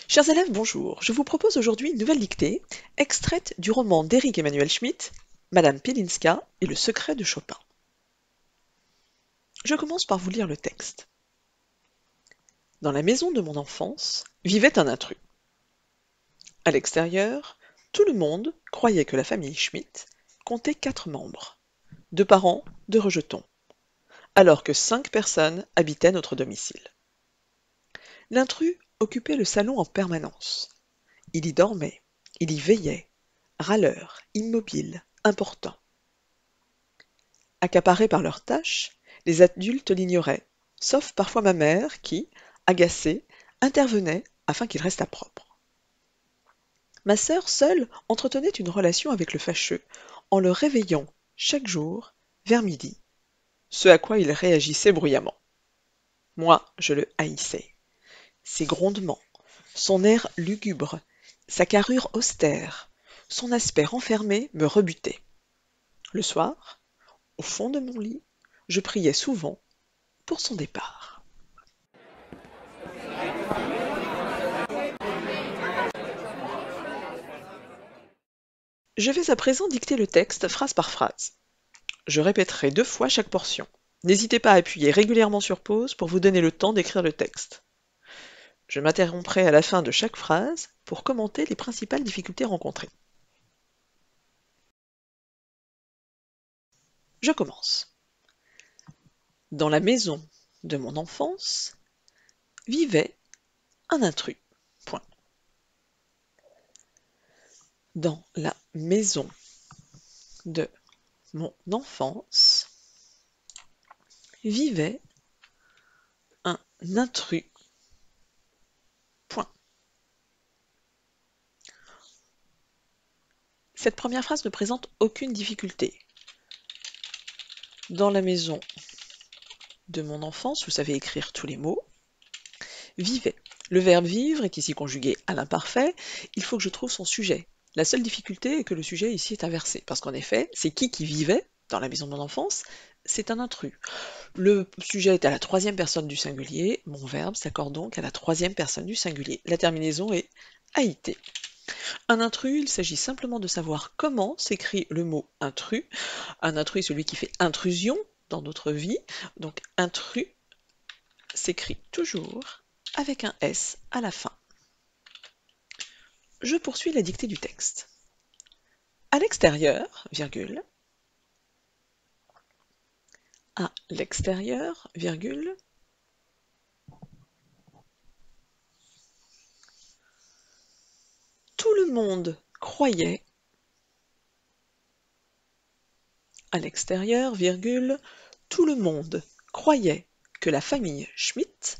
Chers élèves, bonjour. Je vous propose aujourd'hui une nouvelle dictée, extraite du roman d'Éric Emmanuel Schmitt, Madame Pilinska et le secret de Chopin. Je commence par vous lire le texte. Dans la maison de mon enfance vivait un intrus. À l'extérieur, tout le monde croyait que la famille Schmitt comptait 4 membres, 2 parents, 2 rejetons, alors que 5 personnes habitaient notre domicile. L'intrus occupait le salon en permanence. Il y dormait, il y veillait, râleur, immobile, important. Accaparés par leurs tâches, les adultes l'ignoraient, sauf parfois ma mère qui, agacée, intervenait afin qu'il restât propre. Ma sœur seule entretenait une relation avec le fâcheux, en le réveillant chaque jour vers midi, ce à quoi il réagissait bruyamment. Moi, je le haïssais. Ses grondements, son air lugubre, sa carrure austère, son aspect renfermé me rebutaient. Le soir, au fond de mon lit, je priais souvent pour son départ. Je vais à présent dicter le texte phrase par phrase. Je répéterai 2 fois chaque portion. N'hésitez pas à appuyer régulièrement sur pause pour vous donner le temps d'écrire le texte. Je m'interromprai à la fin de chaque phrase pour commenter les principales difficultés rencontrées. Je commence. Dans la maison de mon enfance vivait un intrus. Point. Dans la maison de mon enfance vivait un intrus. Point. Cette première phrase ne présente aucune difficulté. Dans la maison de mon enfance, vous savez écrire tous les mots, vivait. Le verbe vivre est ici conjugué à l'imparfait, il faut que je trouve son sujet. La seule difficulté est que le sujet ici est inversé, parce qu'en effet, c'est qui vivait dans la maison de mon enfance, c'est un intrus. Le sujet est à la 3e personne du singulier, mon verbe s'accorde donc à la 3e personne du singulier. La terminaison est AIT. Un intrus, il s'agit simplement de savoir comment s'écrit le mot intrus. Un intrus est celui qui fait intrusion dans notre vie, donc intrus s'écrit toujours avec un S à la fin. Je poursuis la dictée du texte. À l'extérieur, virgule, à l'extérieur, virgule, tout le monde croyait, à l'extérieur, virgule, tout le monde croyait que la famille Schmitt,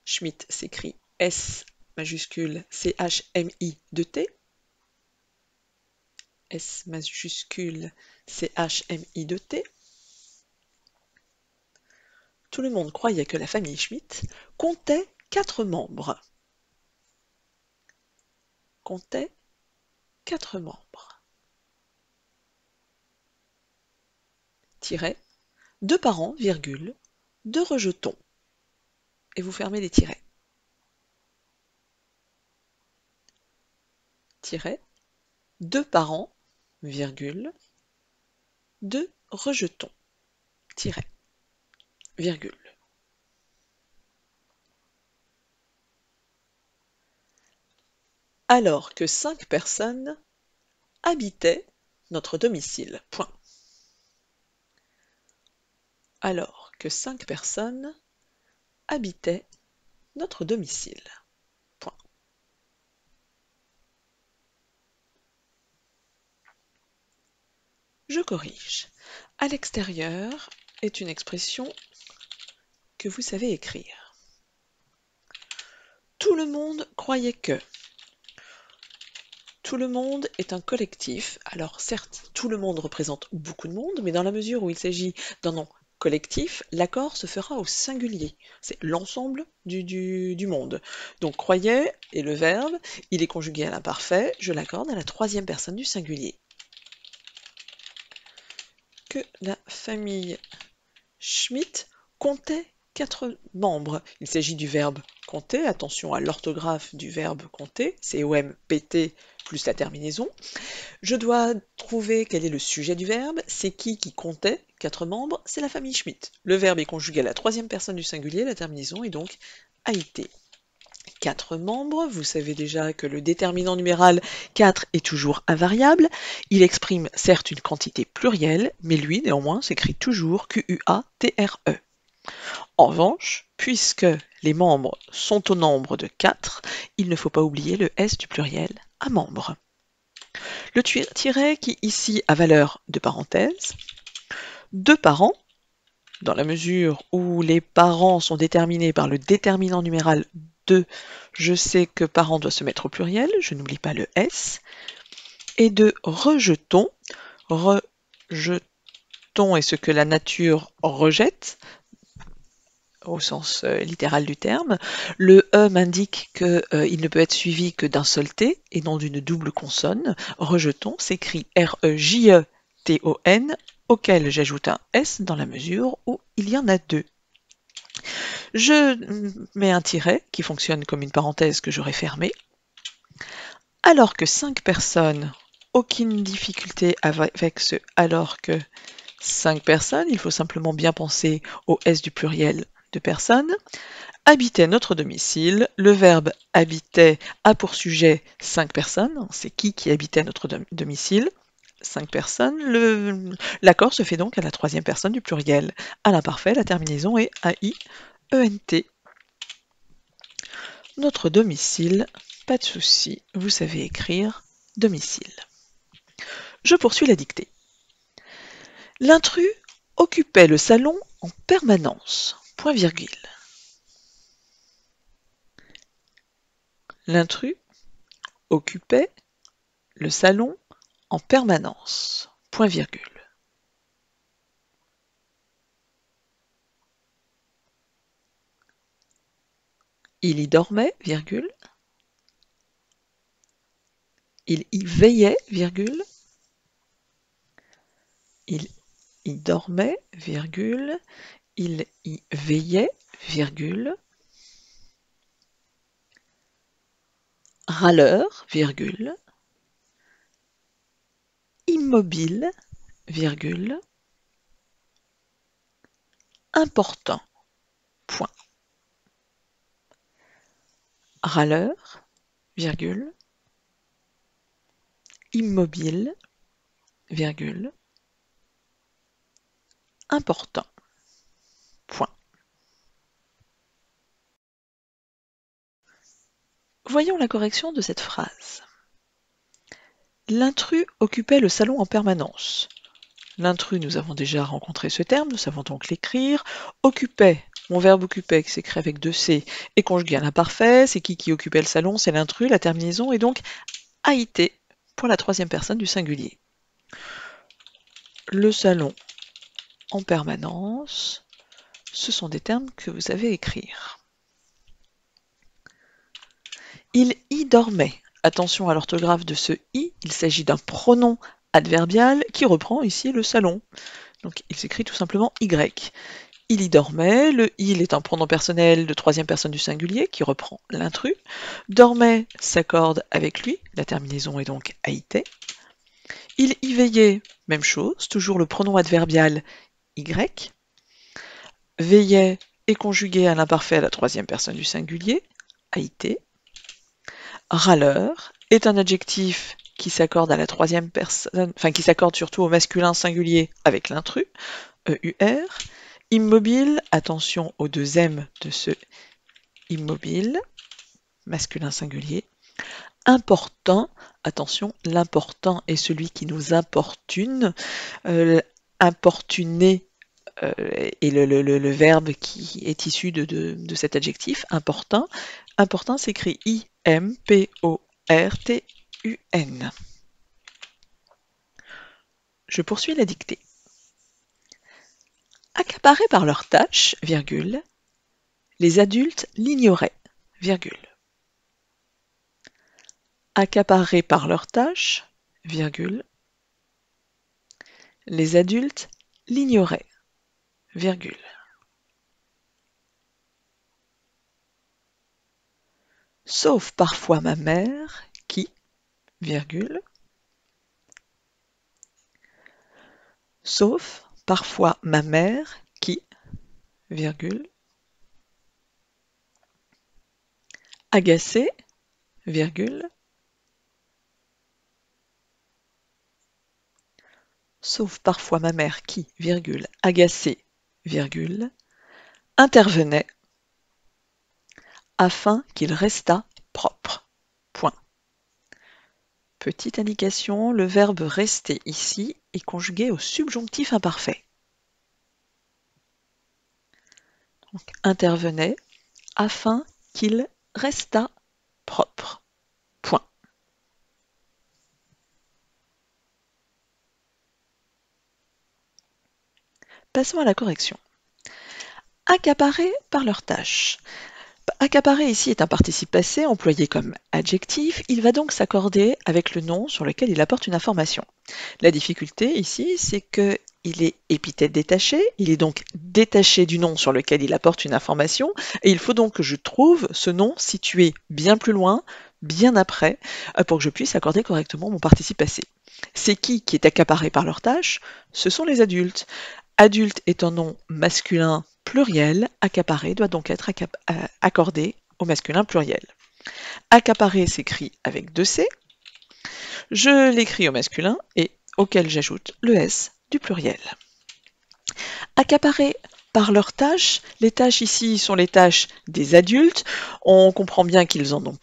Schmitt s'écrit S majuscule C-H-M-I-T, S majuscule C-H-M-I-T, tout le monde croyait que la famille Schmitt comptait 4 membres. Comptait 4 membres. Tiret, 2 parents, virgule, 2 rejetons. Et vous fermez les tirets. Tiret, 2 parents, virgule, 2 rejetons. Tiret, virgule. Alors que 5 personnes habitaient notre domicile. Point. Alors que 5 personnes habitaient notre domicile. Point. Je corrige. À l'extérieur est une expression que vous savez écrire. Tout le monde croyait que. Tout le monde est un collectif. Alors certes, tout le monde représente beaucoup de monde, mais dans la mesure où il s'agit d'un nom collectif, l'accord se fera au singulier. C'est l'ensemble du monde. Donc croyait est le verbe, il est conjugué à l'imparfait, je l'accorde à la 3e personne du singulier. Que la famille Schmitt comptait 4 membres. Il s'agit du verbe compter, attention à l'orthographe du verbe compter, C-O-M-P-T plus la terminaison. Je dois trouver quel est le sujet du verbe, c'est qui comptait, 4 membres, c'est la famille Schmitt. Le verbe est conjugué à la troisième personne du singulier, la terminaison est donc a été. 4 membres, vous savez déjà que le déterminant numéral 4 est toujours invariable, il exprime certes une quantité plurielle, mais lui néanmoins s'écrit toujours Q-U-A-T-R-E. En revanche, puisque les membres sont au nombre de 4, il ne faut pas oublier le S du pluriel à membre. Le tiret qui ici a valeur de parenthèse, 2 parents, dans la mesure où les parents sont déterminés par le déterminant numéral 2, je sais que parent doit se mettre au pluriel, je n'oublie pas le S, et de rejetons. Rejetons est ce que la nature rejette, au sens littéral du terme. Le E m'indique qu'il ne peut être suivi que d'un seul T et non d'une double consonne. Rejetons s'écrit R-E-J-E-T-O-N, auquel j'ajoute un S dans la mesure où il y en a 2. Je mets un tiret qui fonctionne comme une parenthèse que j'aurais fermée. Alors que 5 personnes, aucune difficulté avec ce alors que 5 personnes, il faut simplement bien penser au S du pluriel de personnes, habitait notre domicile. Le verbe habitait a pour sujet 5 personnes, c'est qui habitait notre domicile, 5 personnes. L'accord se fait donc à la troisième personne du pluriel. À l'imparfait, la terminaison est A-I-E-N-T. Notre domicile, pas de souci, vous savez écrire domicile. Je poursuis la dictée. L'intrus occupait le salon en permanence. Point virgule. L'intrus occupait le salon en permanence. Point virgule. Il y dormait, virgule. Il y veillait, virgule. Il y dormait, virgule. Il y veillait, virgule. Râleur, virgule. Immobile, virgule. Important, point. Râleur, virgule. Immobile, virgule. Important, point. Voyons la correction de cette phrase. L'intrus occupait le salon en permanence. L'intrus, nous avons déjà rencontré ce terme, nous savons donc l'écrire. Occupait, mon verbe occupait qui s'écrit avec 2 C est conjugué à l'imparfait. C'est qui occupait le salon? C'est l'intrus. La terminaison est donc a été pour la troisième personne du singulier. Le salon en permanence, ce sont des termes que vous savez écrire. Il y dormait. Attention à l'orthographe de ce i, il s'agit d'un pronom adverbial qui reprend ici le salon. Donc il s'écrit tout simplement y. Il y dormait, le il est un pronom personnel de troisième personne du singulier qui reprend l'intrus. Dormait s'accorde avec lui, la terminaison est donc a été. Il y veillait, même chose, toujours le pronom adverbial y. Veillait est conjugué à l'imparfait à la troisième personne du singulier, a été. Râleur est un adjectif qui s'accorde à la troisième personne, enfin qui s'accorde surtout au masculin singulier avec l'intrus, EUR. Immobile, attention aux 2 M de ce immobile, masculin singulier. Important, attention, l'important est celui qui nous importune. Importuner est le verbe qui est issu de cet adjectif, important. Important s'écrit I-M-P-O-R-T-U-N. Je poursuis la dictée. Accaparés par leurs tâches, virgule, les adultes l'ignoraient, virgule. Accaparés par leurs tâches, virgule, les adultes l'ignoraient, virgule. sauf parfois ma mère qui, virgule, sauf parfois ma mère qui, virgule, agacée, virgule, sauf parfois ma mère qui, virgule, agacée, virgule, intervenait afin qu'il restât propre. Point. Petite indication, le verbe rester ici est conjugué au subjonctif imparfait. Donc, intervenait afin qu'il restât propre. Point. Passons à la correction. Accaparer par leurs tâches. Accaparer ici est un participe passé employé comme adjectif, il va donc s'accorder avec le nom sur lequel il apporte une information. La difficulté ici, c'est qu'il est épithète détaché, il est donc détaché du nom sur lequel il apporte une information, et il faut donc que je trouve ce nom situé bien plus loin, bien après, pour que je puisse accorder correctement mon participe passé. C'est qui est accaparé par leurs tâches? Ce sont les adultes. Adulte est un nom masculin pluriel, accaparé doit donc être accordé au masculin pluriel. Accaparé s'écrit avec 2 C. Je l'écris au masculin et auquel j'ajoute le S du pluriel. Accaparé par leurs tâches, les tâches ici sont les tâches des adultes. On comprend bien qu'ils en ont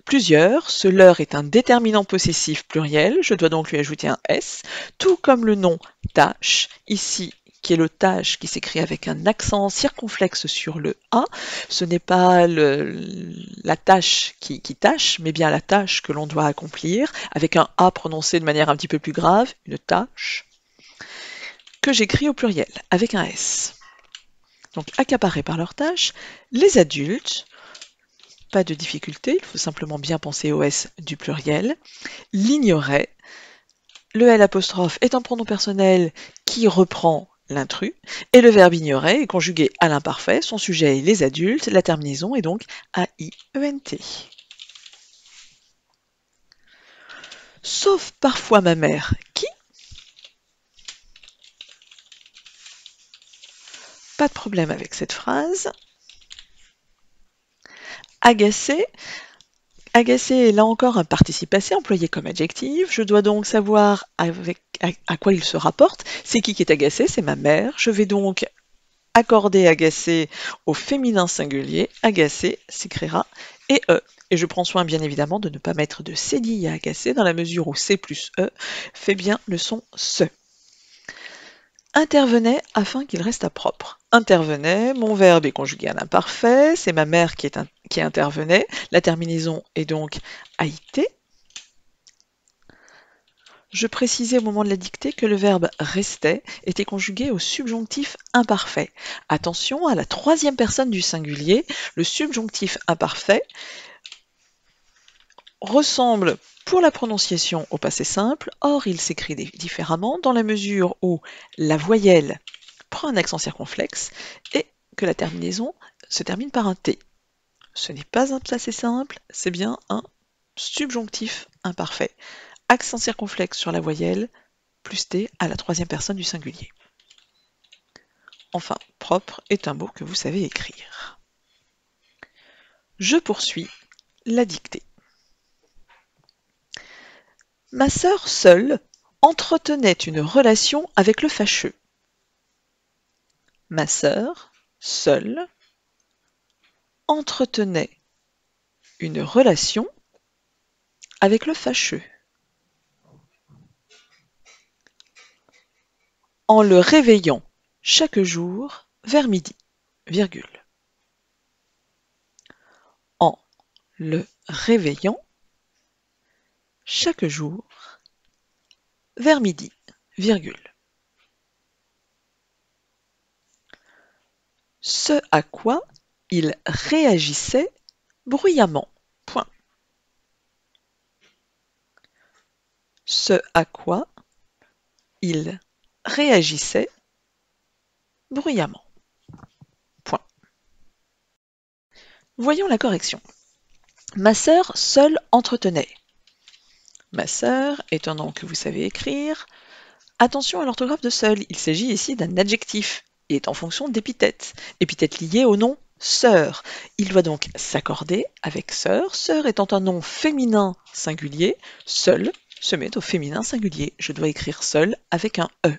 plusieurs. Ce leur est un déterminant possessif pluriel. Je dois donc lui ajouter un S, tout comme le nom tâche, ici qui est le tâche qui s'écrit avec un accent circonflexe sur le A. Ce n'est pas la tâche qui tâche, mais bien la tâche que l'on doit accomplir, avec un A prononcé de manière un petit peu plus grave, une tâche, que j'écris au pluriel, avec un S. Donc accaparés par leurs tâches, les adultes, pas de difficulté, il faut simplement bien penser au S du pluriel, l'ignoraient. Le L' est un pronom personnel qui reprend l'intrus, et le verbe ignorer est conjugué à l'imparfait, son sujet est les adultes, la terminaison est donc AIENT. Sauf parfois ma mère, qui? Pas de problème avec cette phrase. Agacé. Agacé est là encore un participe passé employé comme adjectif. Je dois donc savoir à quoi il se rapporte. C'est qui est agacé? C'est ma mère. Je vais donc accorder agacé au féminin singulier. Agacé s'écrira E. Et je prends soin bien évidemment de ne pas mettre de cédille à agacé dans la mesure où C plus E fait bien le son SE. Intervenait afin qu'il reste propre. Intervenait, mon verbe est conjugué à l'imparfait, c'est ma mère qui intervenait, la terminaison est donc AIT. Je précisais au moment de la dictée que le verbe restait était conjugué au subjonctif imparfait. Attention à la troisième personne du singulier, le subjonctif imparfait ressemble pour la prononciation au passé simple, or il s'écrit différemment dans la mesure où la voyelle prend un accent circonflexe et que la terminaison se termine par un T. Ce n'est pas un passé simple, c'est bien un subjonctif imparfait. Accent circonflexe sur la voyelle, plus T à la troisième personne du singulier. Enfin, propre est un mot que vous savez écrire. Je poursuis la dictée. Ma sœur seule entretenait une relation avec le fâcheux. Ma sœur seule entretenait une relation avec le fâcheux. En le réveillant chaque jour vers midi, virgule. En le réveillant chaque jour vers midi, virgule. Ce à quoi il réagissait bruyamment. Point. Ce à quoi il réagissait bruyamment. Point. Voyons la correction. Ma sœur seule entretenait. Ma sœur est un nom que vous savez écrire. Attention à l'orthographe de seul, il s'agit ici d'un adjectif et est en fonction d'épithète, épithète liée au nom sœur. Il doit donc s'accorder avec sœur, sœur étant un nom féminin singulier, seul se met au féminin singulier. Je dois écrire seul avec un E.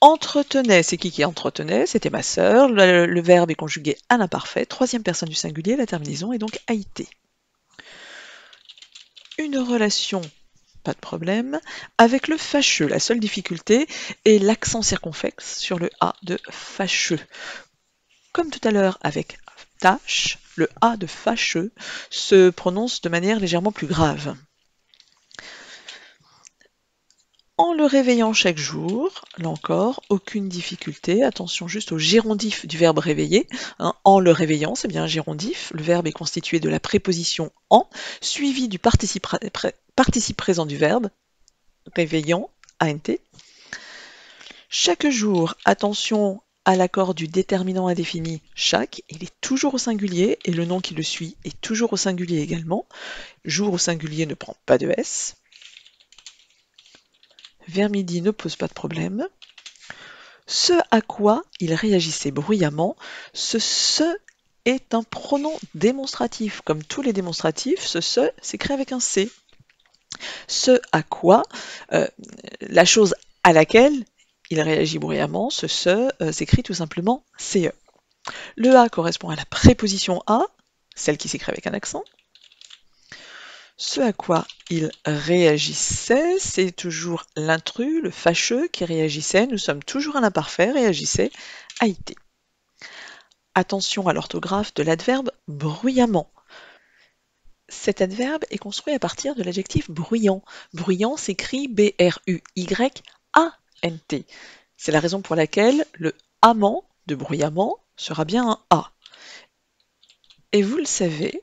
Entretenait, c'est qui entretenait? C'était ma sœur. Le verbe est conjugué à l'imparfait, troisième personne du singulier, la terminaison est donc a été. Une relation, pas de problème, avec le fâcheux. La seule difficulté est l'accent circonflexe sur le A de fâcheux. Comme tout à l'heure avec tâche, le A de fâcheux se prononce de manière légèrement plus grave. En le réveillant chaque jour, là encore, aucune difficulté. Attention juste au gérondif du verbe réveiller. En le réveillant, c'est bien un gérondif. Le verbe est constitué de la préposition en, suivi du participe présent du verbe, réveillant, ant. Chaque jour, attention à l'accord du déterminant indéfini chaque, il est toujours au singulier et le nom qui le suit est toujours au singulier également. Jour au singulier ne prend pas de S. Vers midi ne pose pas de problème. Ce à quoi il réagissait bruyamment, ce est un pronom démonstratif. Comme tous les démonstratifs, ce s'écrit avec un C. Ce à quoi, la chose à laquelle il réagit bruyamment, ce s'écrit tout simplement CE. Le A correspond à la préposition à, celle qui s'écrit avec un accent. Ce à quoi il réagissait, c'est toujours l'intrus, le fâcheux qui réagissait. Nous sommes toujours à l'imparfait, réagissait, a été. Attention à l'orthographe de l'adverbe bruyamment. Cet adverbe est construit à partir de l'adjectif bruyant. Bruyant s'écrit B-R-U-Y-A-N-T. C'est la raison pour laquelle le amant de bruyamment sera bien un A. Et vous le savez,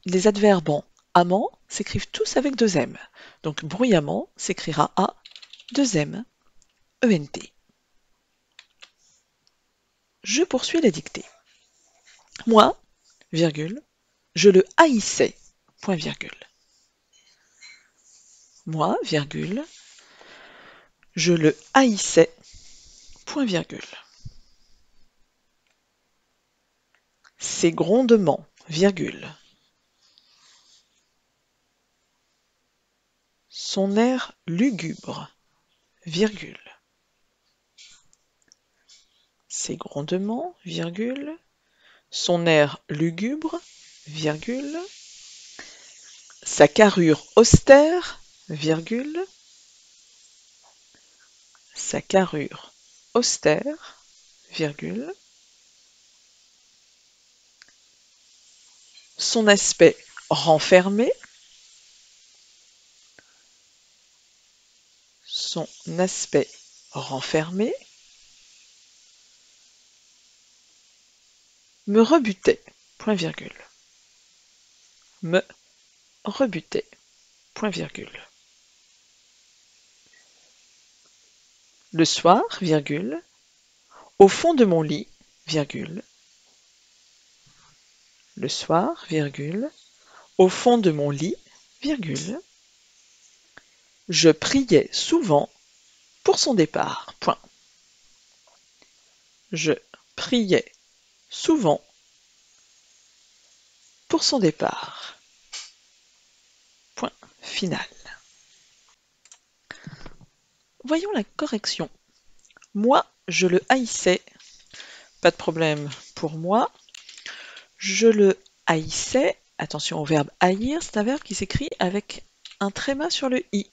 les adverbes en amant s'écrivent tous avec deux M. Donc bruyamment s'écrira A, deux M, E-N-T. Je poursuis la dictée. Moi, virgule, je le haïssais, point virgule. Moi, virgule, je le haïssais, point virgule. Ses grondements, virgule. Son air lugubre, virgule. Ses grondements, virgule. Son air lugubre, virgule. Sa carrure austère, virgule. Sa carrure austère, virgule. Son aspect renfermé. Son aspect renfermé. Me rebutait, point virgule. Me rebutait, point virgule. Le soir, virgule, au fond de mon lit, virgule. Le soir, virgule, au fond de mon lit, virgule. Je priais souvent pour son départ, point. Je priais souvent pour son départ. Point final. Voyons la correction. Moi, je le haïssais. Pas de problème pour moi. Je le haïssais. Attention au verbe haïr, c'est un verbe qui s'écrit avec un tréma sur le i.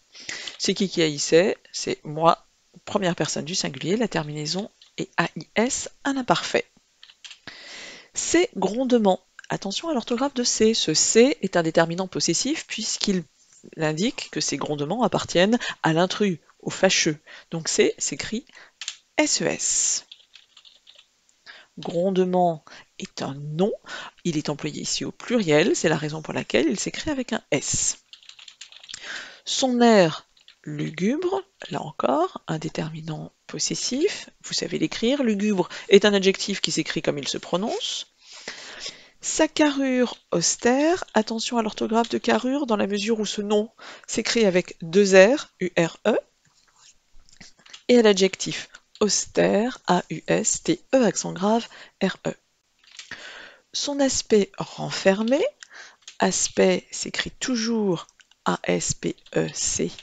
C'est qui haïssait? C'est moi, première personne du singulier, la terminaison est AIS à l'imparfait. Ses grondements. Attention à l'orthographe de C. Ce C est un déterminant possessif puisqu'il indique que ces grondements appartiennent à l'intrus, au fâcheux. Donc C s'écrit SES. Grondement est un nom, il est employé ici au pluriel, c'est la raison pour laquelle il s'écrit avec un S. Son air lugubre, là encore, un déterminant possessif, vous savez l'écrire, lugubre est un adjectif qui s'écrit comme il se prononce. Sa carrure austère, attention à l'orthographe de carrure dans la mesure où ce nom s'écrit avec deux R, U-R-E, et à l'adjectif austère, A-U-S-T-E, accent grave, R-E. Son aspect renfermé, aspect s'écrit toujours A-S-P-E-C-T,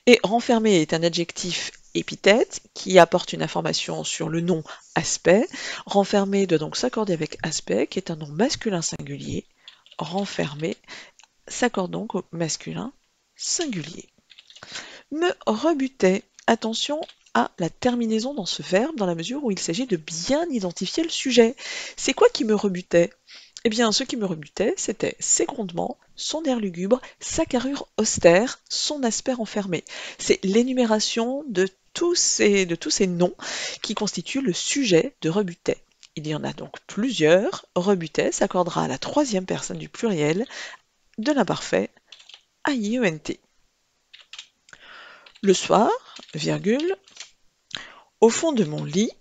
et renfermé est un adjectif épithète qui apporte une information sur le nom aspect. Renfermé doit donc s'accorder avec aspect, qui est un nom masculin singulier. Renfermé s'accorde donc au masculin singulier. Me rebutait. Attention à la terminaison dans ce verbe, dans la mesure où il s'agit de bien identifier le sujet. C'est quoi qui me rebutait? Eh bien, ce qui me rebutait, c'était ses grondements, son air lugubre, sa carrure austère, son aspect renfermé. C'est l'énumération de tous ces noms qui constituent le sujet de rebutait. Il y en a donc plusieurs. Rebutait s'accordera à la troisième personne du pluriel de l'imparfait AIENT. Le soir, virgule, au fond de mon lit,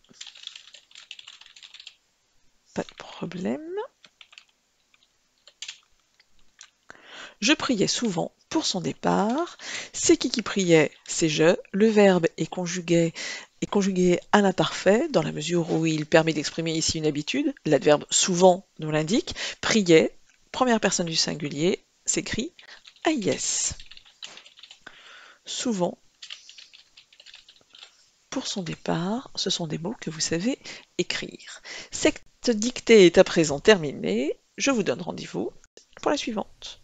pas de problème, je priais souvent pour son départ. C'est qui priait? C'est je. Le verbe est conjugué à l'imparfait dans la mesure où il permet d'exprimer ici une habitude. L'adverbe souvent nous l'indique. Priait, première personne du singulier, s'écrit AIS. Souvent, pour son départ, ce sont des mots que vous savez écrire. Cette dictée est à présent terminée. Je vous donne rendez-vous pour la suivante.